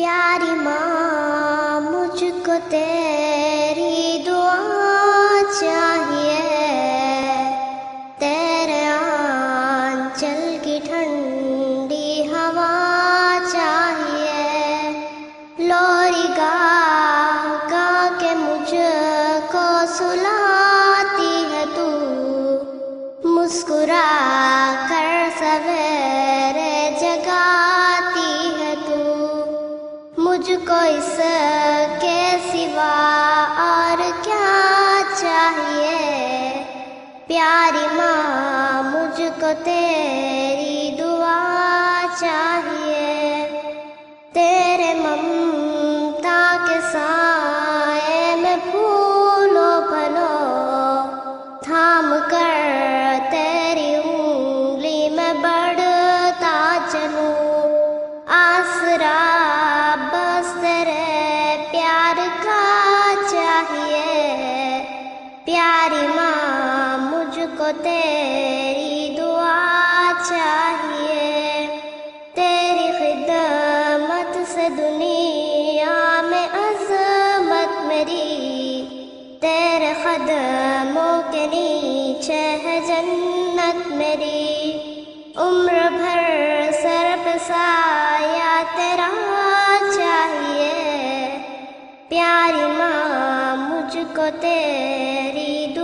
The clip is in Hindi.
प्यारी माँ मुझको तेरी दुआ चाहिए, तेरे आंचल की ठंडी हवा चाहिए। लोरी गा गा के मुझको सुलाती है तू, मुस्कुरा कर सवेरे जगाती है तू। मुझको इसके सिवा और क्या चाहिए, प्यारी माँ मुझको तेरी दुआ चाहिए। तेरे ममता के साए में फूलो फलो थाम कर तेरी उंगली में बढ़ता चलूं। आसरा बस तेरे प्यार का चाहिए, प्यारी माँ मुझको तेरी दुआ चाहिए। तेरी खिदमत से दुनिया में अज़मत मेरी, तेरे कदमों के नीचे है जन्नत मेरी। उम्र भर सर पे साया तेरा चाहिए, प्यारी माँ मुझको तेरी दुआ